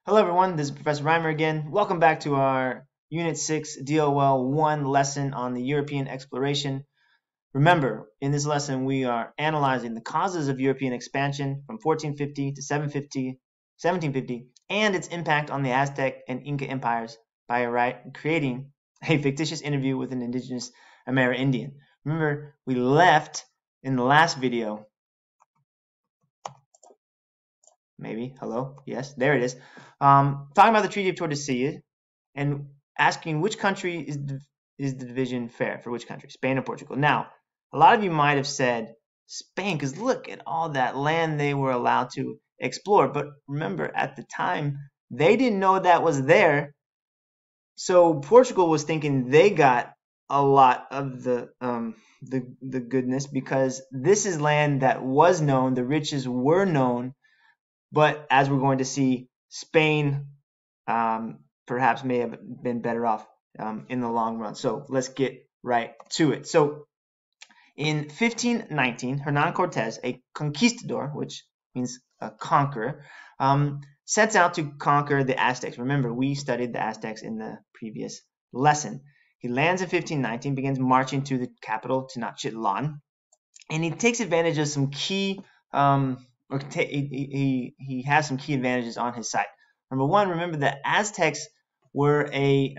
Hello everyone, this is Professor Reimer again. Welcome back to our Unit 6 DOL 1 lesson on the European exploration. Remember, in this lesson we are analyzing the causes of European expansion from 1450 to 1750 and its impact on the Aztec and Inca empires by creating a fictitious interview with an indigenous Amerindian. Remember, we left in the last video. Maybe. Hello? Yes, there it is. Talking about the Treaty of Tordesillas and asking which country is the division fair for which country, Spain or Portugal. Now, a lot of you might have said Spain because look at all that land they were allowed to explore. But remember, at the time, they didn't know that was there. So Portugal was thinking they got a lot of the goodness because this is land that was known, the riches were known. But as we're going to see, Spain perhaps may have been better off in the long run. So let's get right to it. So in 1519, Hernan Cortez, a conquistador, which means a conqueror, sets out to conquer the Aztecs. Remember, we studied the Aztecs in the previous lesson. He lands in 1519, begins marching to the capital, Tenochtitlan, and he takes advantage of some key he has some key advantages on his side. Number one, remember the Aztecs were a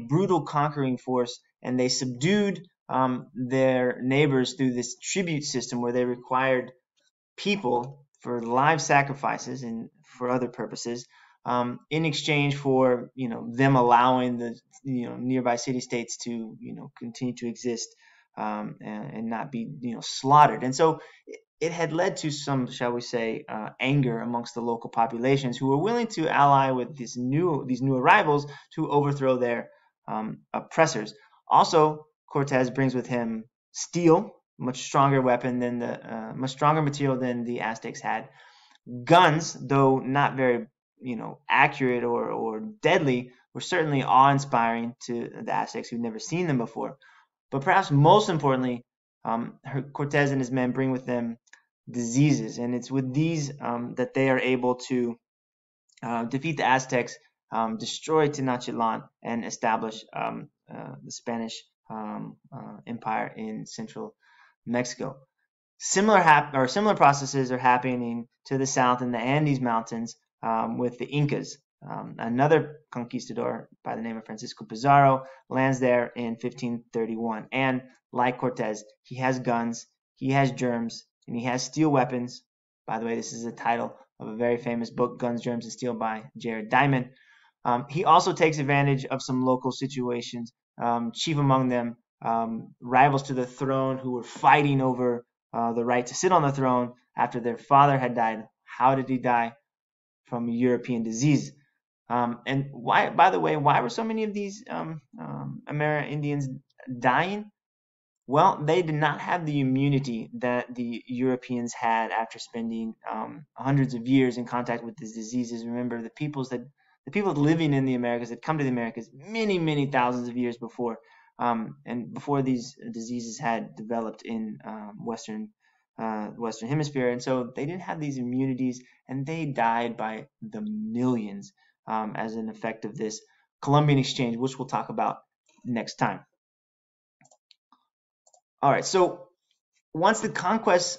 brutal conquering force, and they subdued their neighbors through this tribute system where they required people for live sacrifices and for other purposes in exchange for them allowing the nearby city-states to continue to exist and not be slaughtered. And so it had led to some, shall we say, anger amongst the local populations who were willing to ally with these new arrivals to overthrow their oppressors. Also, Cortez brings with him steel, much stronger weapon than much stronger material than the Aztecs had. Guns, though not very accurate or deadly, were certainly awe-inspiring to the Aztecs who'd never seen them before. But perhaps most importantly, Cortez and his men bring with them diseases, and it's with these that they are able to defeat the Aztecs, destroy Tenochtitlan, and establish the Spanish empire in central Mexico. Similar processes are happening to the south in the Andes Mountains with the Incas. Another conquistador by the name of Francisco Pizarro lands there in 1531, and like Cortez, he has guns, he has germs, and he has steel weapons. By the way, this is the title of a very famous book, Guns, Germs, and Steel by Jared Diamond. He also takes advantage of some local situations, chief among them rivals to the throne who were fighting over the right to sit on the throne after their father had died. How did he die? From European disease. And why, by the way, why were so many of these Amerindians dying? Well, they did not have the immunity that the Europeans had after spending hundreds of years in contact with these diseases. Remember, the people living in the Americas had come to the Americas many thousands of years before, and before these diseases had developed in Western Hemisphere, and so they didn't have these immunities, and they died by the millions as an effect of this Columbian exchange, which we'll talk about next time. All right, so once the conquests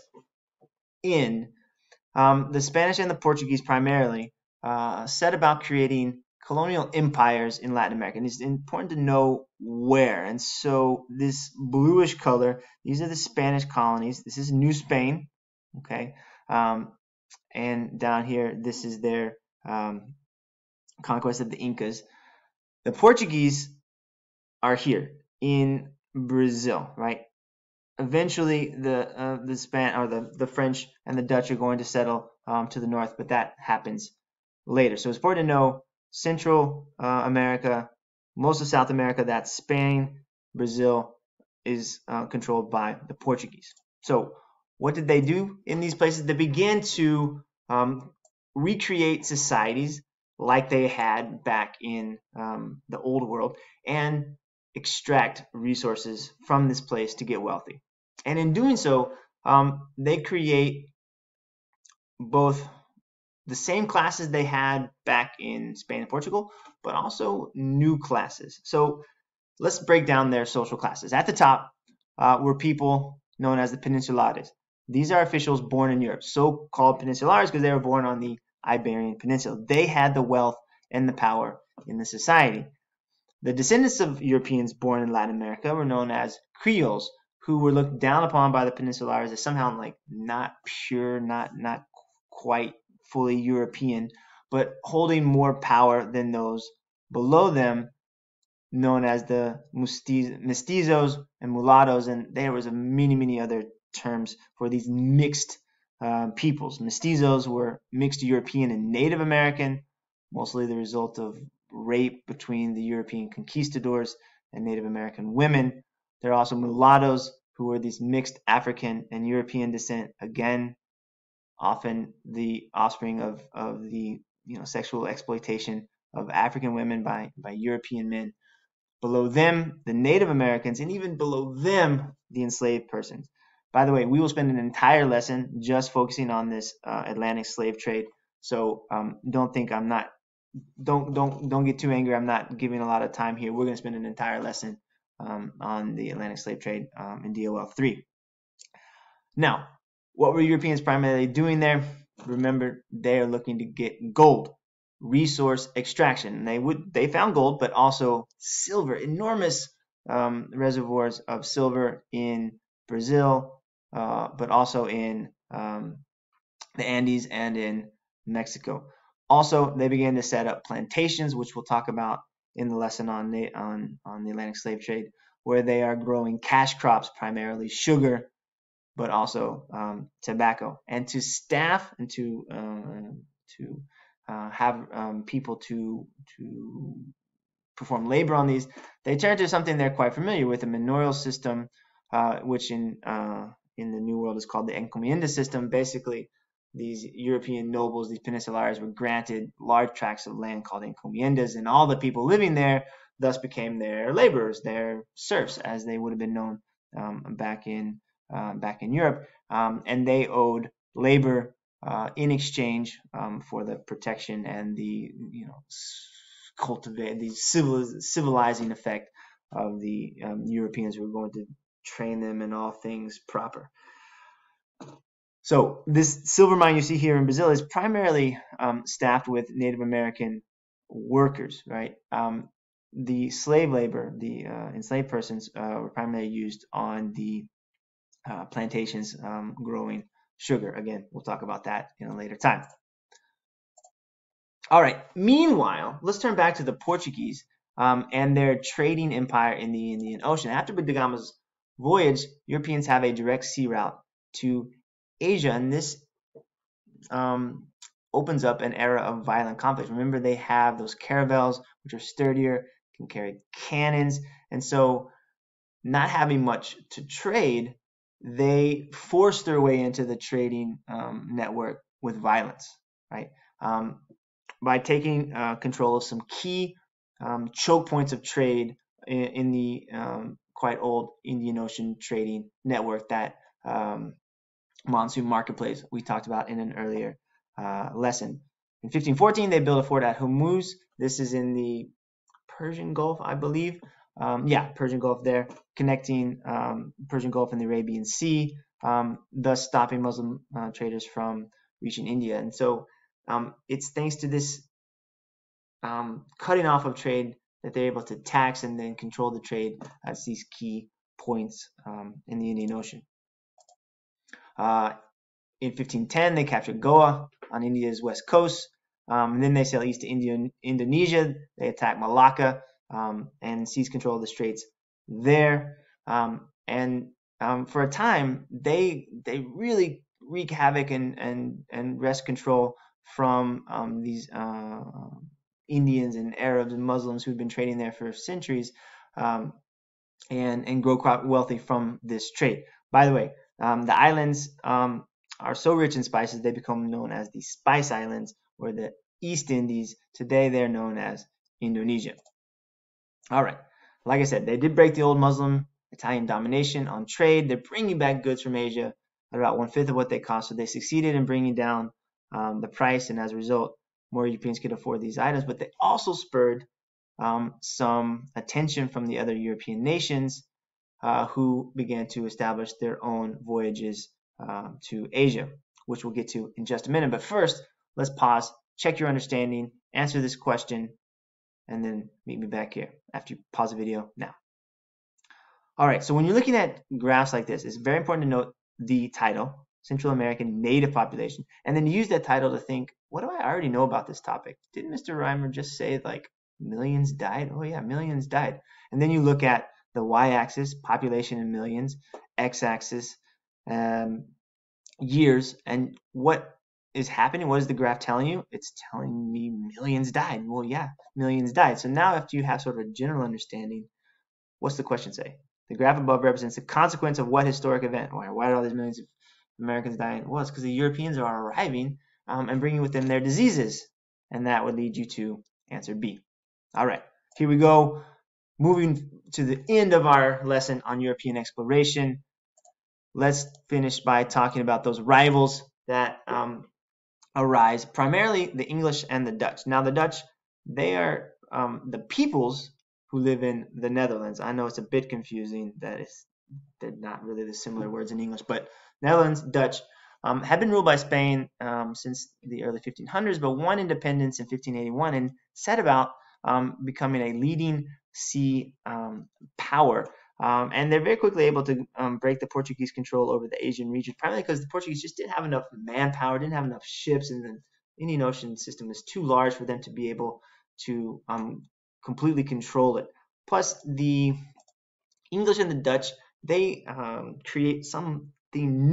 end, the Spanish and the Portuguese primarily set about creating colonial empires in Latin America, and it's important to know where. And so this bluish color, these are the Spanish colonies. This is New Spain, okay? And down here, this is their conquest of the Incas. The Portuguese are here in Brazil, right? Eventually, the French and the Dutch are going to settle to the north, but that happens later. So it's important to know Central America, most of South America, that's Spain, Brazil, is controlled by the Portuguese. So what did they do in these places? They began to recreate societies like they had back in the old world and extract resources from this place to get wealthy. And in doing so, they create both the same classes they had back in Spain and Portugal, but also new classes. So let's break down their social classes. At the top were people known as the Peninsulares. These are officials born in Europe, so-called Peninsulares because they were born on the Iberian Peninsula. They had the wealth and the power in the society. The descendants of Europeans born in Latin America were known as Creoles, who were looked down upon by the Peninsulares as somehow like not pure, not quite fully European, but holding more power than those below them, known as the mestizos and mulattoes, and there was many other terms for these mixed peoples. Mestizos were mixed European and Native American, mostly the result of rape between the European conquistadors and Native American women. There are also mulattoes, who were these mixed African and European descent, again, often the offspring of the sexual exploitation of African women by European men. Below them, the Native Americans, and even below them, the enslaved persons. By the way, we will spend an entire lesson just focusing on this Atlantic slave trade. So don't think I'm not. Don't get too angry. I'm not giving a lot of time here. We're going to spend an entire lesson on the Atlantic slave trade in DOL 3. Now, what were Europeans primarily doing there? Remember, they are looking to get gold. Resource extraction. They found gold, but also silver, enormous reservoirs of silver in Brazil, but also in the Andes and in Mexico. Also, they began to set up plantations, which we'll talk about in the lesson on the Atlantic slave trade, where they are growing cash crops, primarily sugar, but also tobacco. And to staff and to have people to perform labor on these, they turn to something they're quite familiar with, a manorial system, which in the New World is called the encomienda system. Basically, these European nobles, these peninsulares, were granted large tracts of land called encomiendas, and all the people living there thus became their laborers, their serfs, as they would have been known back in Europe, and they owed labor in exchange for the protection and the cultivate the civilizing effect of the Europeans who were going to train them in all things proper. So this silver mine you see here in Brazil is primarily staffed with Native American workers, right? The slave labor, the enslaved persons, were primarily used on the plantations growing sugar. Again, we'll talk about that in a later time. All right. Meanwhile, let's turn back to the Portuguese and their trading empire in the Indian Ocean. After da Gama's voyage, Europeans have a direct sea route to Asia, and this opens up an era of violent conflict. Remember, they have those caravels, which are sturdier, can carry cannons, and so not having much to trade, they force their way into the trading network with violence, right? By taking control of some key choke points of trade in the quite old Indian Ocean trading network, that monsoon marketplace we talked about in an earlier lesson. In 1514, they built a fort at Hormuz. This is in the Persian Gulf, I believe. Persian Gulf there, connecting Persian Gulf and the Arabian Sea, thus stopping Muslim traders from reaching India. And so it's thanks to this cutting off of trade that they're able to tax and then control the trade at these key points in the Indian Ocean. In 1510, they captured Goa on India's west coast. And then they sail east to Indonesia. They attack Malacca and seize control of the straits there. And for a time, they really wreak havoc and wrest control from these Indians and Arabs and Muslims who've been trading there for centuries, and grow quite wealthy from this trade. By the way, the islands are so rich in spices, they become known as the Spice Islands, or the East Indies. Today, they're known as Indonesia. All right. Like I said, they did break the old Muslim Italian domination on trade. They're bringing back goods from Asia at about 1/5 of what they cost. So they succeeded in bringing down the price, and as a result, more Europeans could afford these items. But they also spurred some attention from the other European nations who began to establish their own voyages to Asia, which we'll get to in just a minute. But first, let's pause, check your understanding, answer this question, and then meet me back here after you pause the video now. All right, so when you're looking at graphs like this, it's very important to note the title, Central American Native Population, and then use that title to think, what do I already know about this topic? Didn't Mr. Reimer just say like millions died? Oh yeah, millions died. And then you look at the y-axis, population in millions, x-axis, years, and what is happening? What is the graph telling you? It's telling me millions died. Well, yeah, millions died. So now after you have sort of a general understanding, what's the question say? The graph above represents the consequence of what historic event? Why did all these millions of Americans die? Well, it's because the Europeans are arriving and bringing with them their diseases. And that would lead you to answer B. All right, here we go. Moving to the end of our lesson on European exploration, let's finish by talking about those rivals that arise, primarily the English and the Dutch. Now, the Dutch, they are the peoples who live in the Netherlands. I know it's a bit confusing that they're not really the similar words in English, but Netherlands, Dutch, have been ruled by Spain since the early 1500s, but won independence in 1581 and set about becoming a leading sea power. And they're very quickly able to break the Portuguese control over the Asian region, primarily because the Portuguese just didn't have enough manpower, didn't have enough ships, and the Indian Ocean system was too large for them to be able to completely control it. Plus, the English and the Dutch, they create something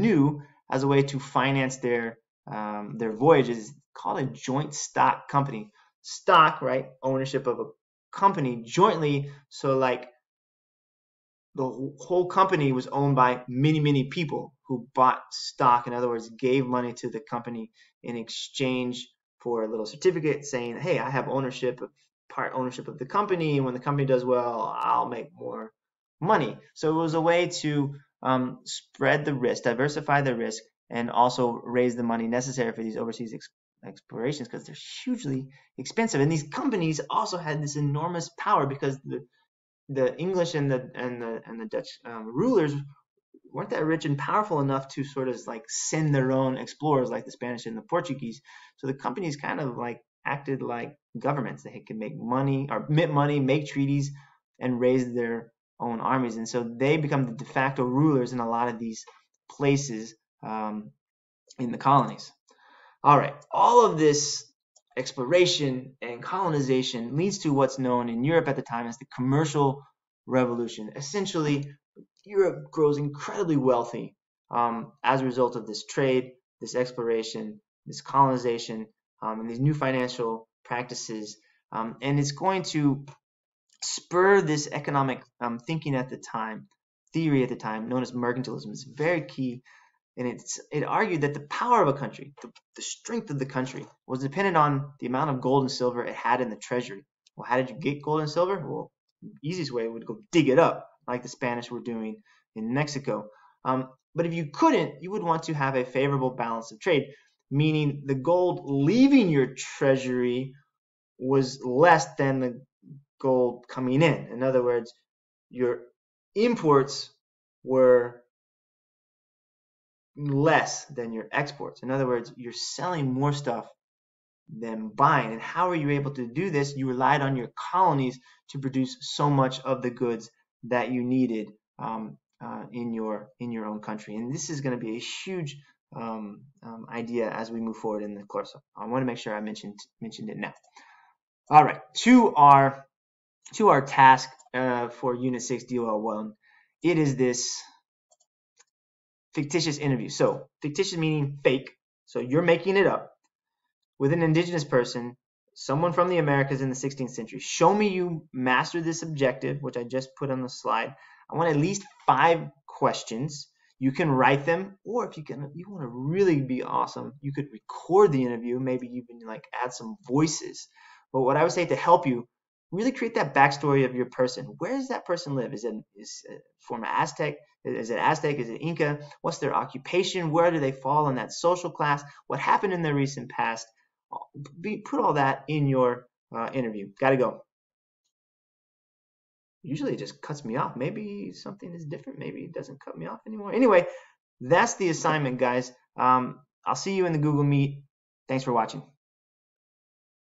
new as a way to finance their voyages. It's called a joint stock company. Stock, right? Ownership of a company jointly. So like the whole company was owned by many people who bought stock. In other words, gave money to the company in exchange for a little certificate saying, hey, I have part ownership of the company, and when the company does well, I'll make more money. So it was a way to spread the risk, diversify the risk, and also raise the money necessary for these overseas explorations, because they're hugely expensive. And these companies also had this enormous power because the English and the Dutch rulers weren't that rich and powerful enough to sort of like send their own explorers like the Spanish and the Portuguese. So the companies kind of like acted like governments. They could make money or mint money, make treaties, and raise their own armies. And so they become the de facto rulers in a lot of these places in the colonies. All right, all of this exploration and colonization leads to what's known in Europe at the time as the Commercial Revolution. Essentially, Europe grows incredibly wealthy as a result of this trade, this exploration, this colonization, and these new financial practices. And it's going to spur this economic thinking at the time, theory at the time, known as mercantilism. It's very key. And it argued that the power of a country, the strength of the country, was dependent on the amount of gold and silver it had in the treasury. Well, how did you get gold and silver? Well, the easiest way would go dig it up, like the Spanish were doing in Mexico. But if you couldn't, you would want to have a favorable balance of trade, meaning the gold leaving your treasury was less than the gold coming in. In other words, your imports were less than your exports. In other words, you're selling more stuff than buying. And how are you able to do this? You relied on your colonies to produce so much of the goods that you needed in your own country. And this is going to be a huge idea as we move forward in the course. I want to make sure I mentioned it now. All right, to our task for Unit 6 DOL 1. It is this fictitious interview. So fictitious meaning fake. So you're making it up with an indigenous person, someone from the Americas in the 16th century. Show me you master this objective, which I just put on the slide. I want at least 5 questions. You can write them, or if you want to really be awesome, you could record the interview, maybe even like add some voices. But what I would say to help you really create that backstory of your person. Where does that person live? Is it former Aztec? Is it Aztec? Is it Inca? What's their occupation? Where do they fall in that social class? What happened in their recent past? Put all that in your interview. Got to go. Usually it just cuts me off. Maybe something is different. Maybe it doesn't cut me off anymore. Anyway, that's the assignment, guys. I'll see you in the Google Meet. Thanks for watching.